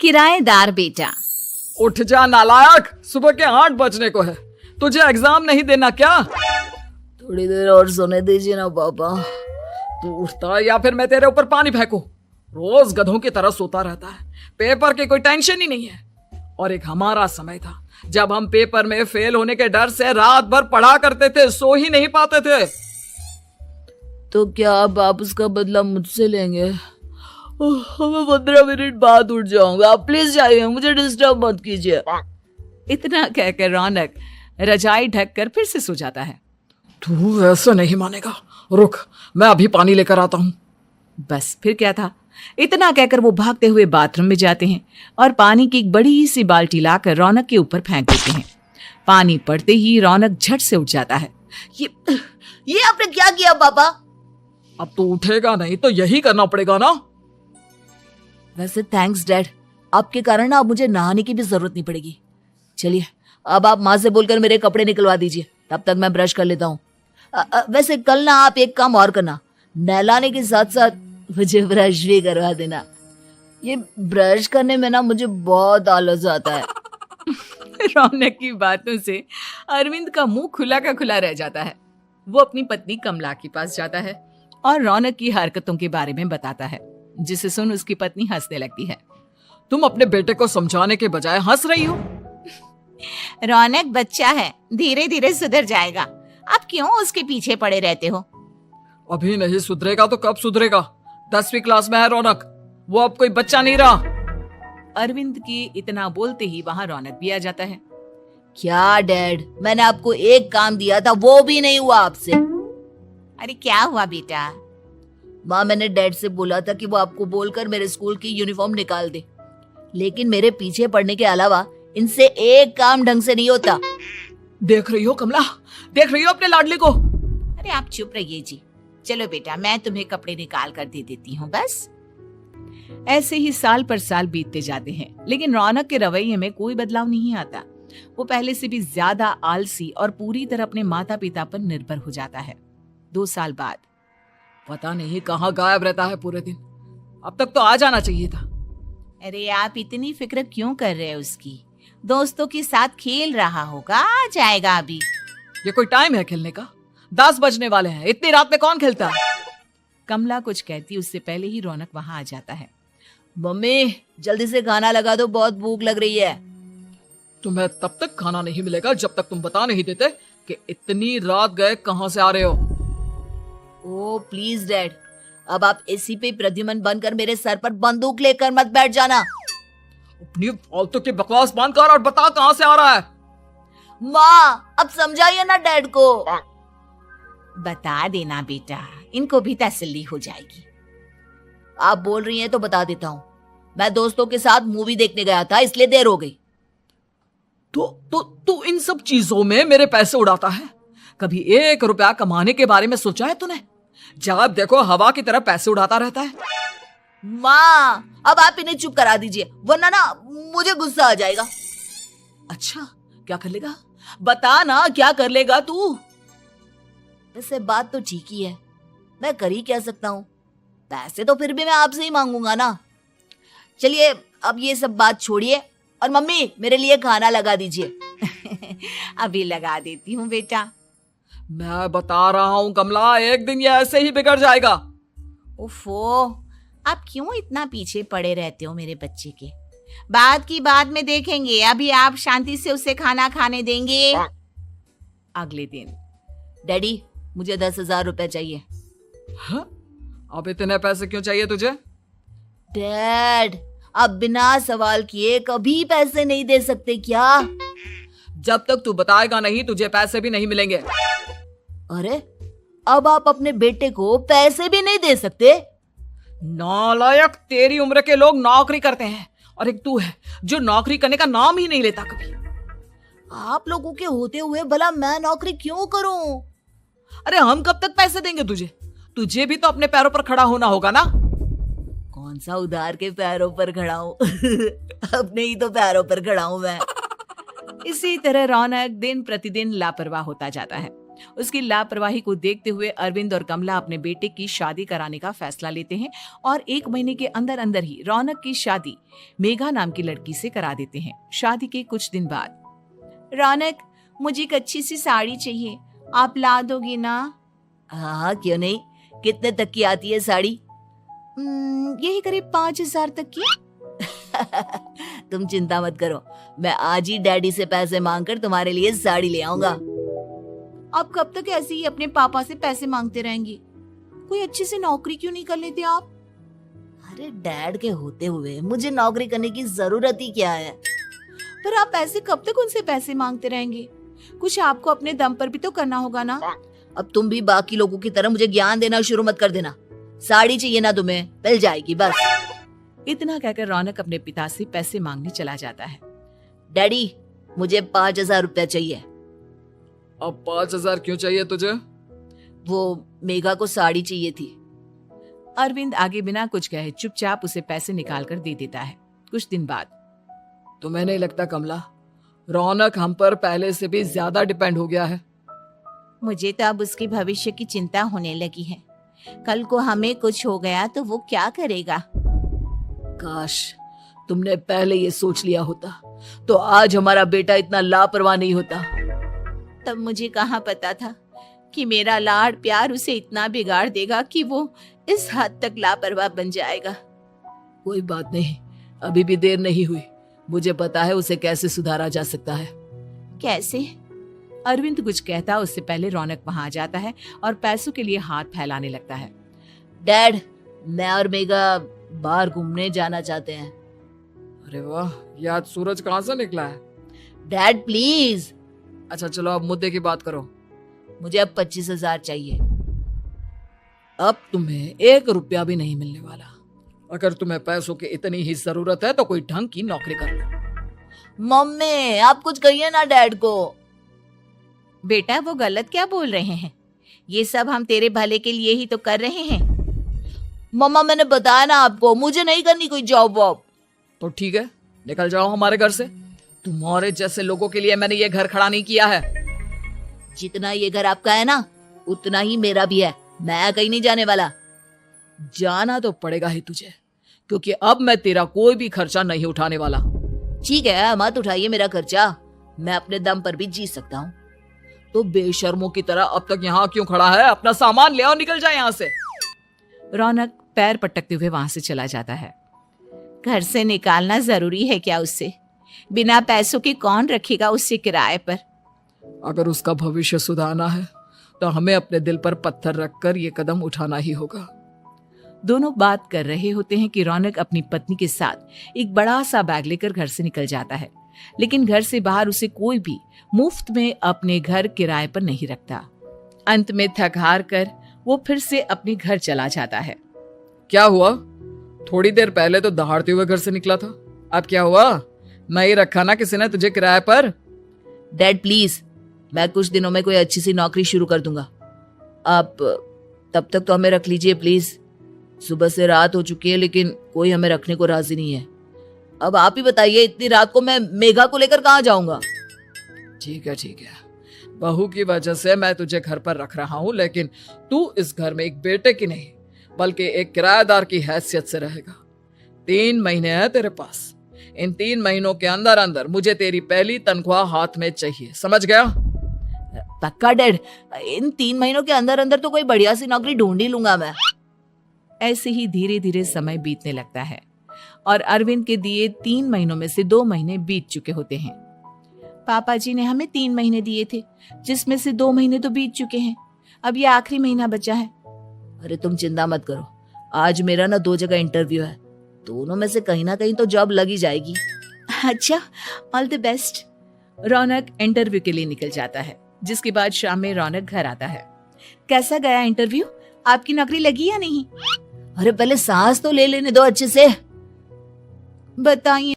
किराएदार बेटा। उठ जा नालायक, सुबह के 8 बजने को है। तुझे एग्जाम नहीं देना क्या? थोड़ी देर और सोने दीजिए ना पापा। तू उठता या फिर मैं तेरे ऊपर पानी फेंकूं? रोज गधों की तरह सोता रहता है, पेपर की कोई टेंशन ही नहीं है। और एक हमारा समय था जब हम पेपर में फेल होने के डर से रात भर पढ़ा करते थे, सो ही नहीं पाते थे। तो क्या अब आप उसका बदला मुझसे लेंगे? मैं 15 मिनट बाद उठ जाऊंगा, आप प्लीज जाइए, मुझे डिस्टर्ब मत कीजिए। इतना कहकर रौनक रजाई ढककर फिर से सो जाता है। तू ऐसा नहीं मानेगा, रुक मैं अभी पानी लेकर आता हूं। बस फिर क्या था, इतना कहकर वो भागते हुए बाथरूम में जाते हैं और पानी की एक बड़ी सी बाल्टी लाकर रौनक के ऊपर फेंक देते हैं। पानी पड़ते ही रौनक झट से उठ जाता है। ये आपने क्या किया पापा? अब तो उठेगा नहीं तो यही करना पड़ेगा ना। वैसे थैंक्स डैड, आपके कारण ना अब मुझे नहाने की भी जरूरत नहीं पड़ेगी। चलिए अब आप माँ से बोलकर मेरे कपड़े निकलवा दीजिए, तब तक मैं ब्रश कर लेता हूँ। वैसे कल ना आप एक काम और करना, नहलाने के साथ साथ मुझे ब्रश भी करवा देना। ये ब्रश करने में ना मुझे बहुत आलस आता है। रौनक की बातों से अरविंद का मुंह खुला का खुला रह जाता है। वो अपनी पत्नी कमला के पास जाता है और रौनक की हरकतों के बारे में बताता है, जिसे सुन उसकी पत्नी हंसने लगती है। तुम अपने बेटे को समझाने के बजाय हंस रही हो। रौनक बच्चा है, धीरे धीरे सुधर जाएगा, आप क्यों उसके पीछे पड़े रहते हो? अभी नहीं सुधरेगा तो कब सुधरेगा? 10वीं क्लास में है रौनक, वो अब कोई बच्चा नहीं रहा। अरविंद की इतना बोलते ही वहां रौनक भी आ जाता है। क्या डैड, मैंने आपको एक काम दिया था, वो भी नहीं हुआ आपसे। अरे क्या हुआ बेटा? माँ, मैंने डैड से बोला था कि वो आपको बोलकर मेरे स्कूल की यूनिफॉर्म निकाल दे, लेकिन मेरे पीछे पड़ने के अलावा इनसे एक काम ढंग से नहीं होता। देख रही हो कमला, देख रही हो अपने लाडले को? अरे आप चुप रहिए जी। चलो बेटा, मैं तुम्हें कपड़े निकाल कर दे देती हूँ। बस ऐसे ही साल पर साल बीतते जाते हैं, लेकिन रौनक के रवैये में कोई बदलाव नहीं आता। वो पहले से भी ज्यादा आलसी और पूरी तरह अपने माता पिता पर निर्भर हो जाता है। 2 साल बाद पता नहीं कहाँ गायब रहता है पूरे दिन, अब तक तो आ जाना चाहिए था। अरे आप इतनी फिक्र क्यों कर रहे हैं उसकी? दोस्तों के साथ खेल रहा होगा, आ जाएगा अभी। ये कोई टाइम है खेलने का? 10 बजने वाले हैं, इतनी रात में कौन खेलता है? कमला कुछ कहती उससे पहले ही रौनक वहां आ जाता है। मम्मी जल्दी से खाना लगा दो, बहुत भूख लग रही है। तुम्हें तब तक खाना नहीं मिलेगा जब तक तुम बता नहीं देते कि इतनी रात गए कहां से आ रहे हो। ओ प्लीज डैड, अब आप एसी पे प्रद्युमन बनकर मेरे सर पर बंदूक लेकर मत बैठ जाना। अपनी फालतू की बकवास बंद कर और बता कहां से आ रहा है। माँ अब समझाइए ना डैड को। बता देना बेटा, इनको भी तसल्ली हो जाएगी। आप बोल रही हैं तो बता देता हूँ, मैं दोस्तों के साथ मूवी देखने गया था, इसलिए देर हो गई। तो इन सब चीजों में मेरे पैसे उड़ाता है? कभी 1 रुपया कमाने के बारे में सोचा है तूने? जब देखो हवा की तरह पैसे उड़ाता रहता है। माँ अब आप इन्हें चुप करा दीजिए, वरना ना मुझे गुस्सा आ जाएगा। अच्छा क्या कर लेगा? बता ना, क्या कर लेगा तू? वैसे बात तो ठीक ही है, मैं कर ही क्या सकता हूँ, पैसे तो फिर भी मैं आपसे ही मांगूंगा ना। चलिए अब ये सब बात छोड़िए और मम्मी मेरे लिए खाना लगा दीजिए। अभी लगा देती हूँ बेटा। मैं बता रहा हूँ कमला, एक दिन ये ऐसे ही बिगड़ जाएगा। उफ़ो, आप क्यों इतना पीछे पड़े रहते हो मेरे बच्चे के? बाद की बाद में देखेंगे, अभी आप शांति से उसे खाना खाने देंगे। अगले दिन डैडी मुझे 10,000 रुपए चाहिए। हाँ? अब इतने पैसे क्यों चाहिए तुझे? डैड आप बिना सवाल किए कभी पैसे नहीं दे सकते क्या? जब तक तू बताएगा नहीं तुझे पैसे भी नहीं मिलेंगे। अरे अब आप अपने बेटे को पैसे भी नहीं दे सकते? नालायक, तेरी उम्र के लोग नौकरी करते हैं और एक तू है जो नौकरी करने का नाम ही नहीं लेता कभी। आप लोगों के होते हुए भला मैं नौकरी क्यों करूं? अरे हम कब तक पैसे देंगे तुझे? तुझे भी तो अपने पैरों पर खड़ा होना होगा ना। कौन सा उधार के पैरों पर खड़ा हूं? अपने ही तो पैरों पर खड़ा हूं मैं। इसी तरह रौनक दिन प्रतिदिन लापरवाह होता जाता है। उसकी लापरवाही को देखते हुए अरविंद और कमला अपने बेटे की शादी कराने का फैसला लेते हैं और 1 महीने के अंदर अंदर ही रौनक की शादी मेघा नाम की लड़की से करा देते हैं। शादी के कुछ दिन बाद, रौनक मुझे एक अच्छी सी साड़ी चाहिए, आप ला दोगे ना? हाँ क्यों नहीं। कितने तक की आती है साड़ी? यही करीब 5,000 तक की। तुम चिंता मत करो, मैं आज ही डैडी से पैसे मांगकर तुम्हारे लिए साड़ी ले आऊंगा। आप कब तक ऐसे ही अपने पापा से पैसे मांगते रहेंगे? कोई अच्छी सी नौकरी क्यों नहीं कर लेते आप? अरे डैड के होते हुए मुझे नौकरी करने की जरूरत ही क्या है? पर आप ऐसे कब तक उनसे पैसे मांगते रहेंगे? कुछ आपको अपने दम पर भी तो करना होगा ना। अब तुम भी बाकी लोगों की तरह मुझे ज्ञान देना शुरू मत कर देना। साड़ी चाहिए ना तुम्हें, मिल जाएगी बस। इतना कहकर रौनक अपने पिता से पैसे मांगने चला जाता है। डैडी मुझे 5,000 रुपया चाहिए। अब 5,000 क्यों चाहिए तुझे? वो मेघा को साड़ी चाहिए थी। अरविंद आगे बिना कुछ कहे चुपचाप उसे पैसे निकाल कर दे देता है। कुछ दिन बाद, तुम्हें नहीं लगता कमला, रौनक हम पर पहले से भी ज्यादा डिपेंड हो गया है? मुझे तो अब उसके भविष्य की चिंता होने लगी है। कल को हमें कुछ हो गया तो वो क्या करेगा? काश तुमने पहले ये सोच लिया होता तो आज हमारा बेटा इतना लापरवाह नहीं होता। तब मुझे कहाँ पता था कि मेरा लाड़ प्यार उसे इतना बिगाड़ देगा कि वो इस हद तक लापरवाह बन जाएगा। कोई बात नहीं, अभी भी देर नहीं हुई। मुझे पता है उसे कैसे सुधारा जा सकता है। कैसे? अरविंद कुछ कहता उससे पहले रौनक वहां आ जाता है और पैसों के लिए हाथ फैलाने लगता है। डैड, मैं और मेघा बाहर घूमने जाना चाहते हैं। अरे वाह, ये आज सूरज कहाँ से निकला है? Dad please. अच्छा चलो अब मुद्दे की बात करो। मुझे अब 25,000 चाहिए। अब तुम्हें 1 रुपया भी नहीं मिलने वाला। अगर तुम्हें पैसों की इतनी ही जरूरत है तो कोई ढंग की नौकरी कर लो। मम्मी आप कुछ कहिए ना डैड को। बेटा वो गलत क्या बोल रहे हैं? ये सब हम तेरे भले के लिए ही तो कर रहे हैं। मम्मा मैंने बताया ना आपको, मुझे नहीं करनी कोई जॉब वॉब। तो ठीक है, निकल जाओ हमारे घर से। तुम्हारे जैसे लोगों के लिए मैंने ये घर खड़ा नहीं किया है। जितना ये घर आपका है ना उतना ही मेरा भी है। मैं कहीं नहीं जाने वाला। जाना तो पड़ेगा ही तुझे, क्योंकि अब मैं तेरा कोई भी खर्चा नहीं उठाने वाला। ठीक है मत उठाइए मेरा खर्चा, मैं अपने दम पर भी जी सकता हूँ। तो बेशर्मों की तरह अब तक यहाँ क्यों खड़ा है? अपना सामान ले आओ, निकल जाए यहाँ से। रौनक पैर पटकते हुए वहां से चला जाता है। घर से निकालना जरूरी है क्या उससे? बिना पैसों के कौन रखेगा उससे किराए पर? अगर उसका भविष्य सुधारना है तो हमें अपने दिल पर पत्थर रखकर ये कदम उठाना ही होगा। दोनों बात कर रहे होते हैं कि रौनक अपनी पत्नी के साथ एक बड़ा सा बैग लेकर घर से निकल जाता है, लेकिन घर से बाहर उसे कोई भी मुफ्त में अपने घर किराए पर नहीं रखता। अंत में थक हार कर वो फिर से अपने घर चला जाता है। क्या हुआ? थोड़ी देर पहले तो दहाड़ते हुए घर से निकला था, अब क्या हुआ? नहीं रखा ना किसी ने तुझे किराए पर? डैड प्लीज, मैं कुछ दिनों में कोई अच्छी सी नौकरी शुरू कर दूंगा। आप तब तक तो हमें रख लीजिए प्लीज। सुबह से रात हो चुकी है लेकिन कोई हमें रखने को राजी नहीं है। अब आप ही बताइए, इतनी रात को मैं मेघा को लेकर कहाँ जाऊंगा? ठीक है, बहू की वजह से मैं तुझे घर पर रख रहा हूँ, लेकिन तू इस घर में एक बेटे की नहीं बल्कि एक किराएदार की हैसियत से रहेगा। 3 महीने है तेरे पास। इन 3 महीनों के अंदर अंदर मुझे तेरी पहली तनख्वाह हाथ में चाहिए, समझ गया? पक्का डैड, इन 3 महीनों के अंदर अंदर तो कोई बढ़िया सी नौकरी ढूंढ ही लूंगा मैं। ऐसे ही धीरे धीरे समय बीतने लगता है और अरविंद के दिए 3 महीनों में से 2 महीने बीत चुके होते हैं। पापा जी ने हमें 3 महीने दिए थे, जिसमें से 2 महीने तो बीत चुके हैं। अब ये आखिरी महीना बचा है। अरे तुम चिंता मत करो, आज मेरा ना 2 जगह इंटरव्यू है, दोनों में से कहीं ना कहीं तो जॉब लगी जाएगी। अच्छा, all the best. Raunak interview के लिए निकल जाता है, जिसके बाद शाम में रौनक घर आता है। कैसा गया इंटरव्यू? आपकी नौकरी लगी या नहीं? अरे पहले सांस तो ले लेने दो अच्छे से। बताइए।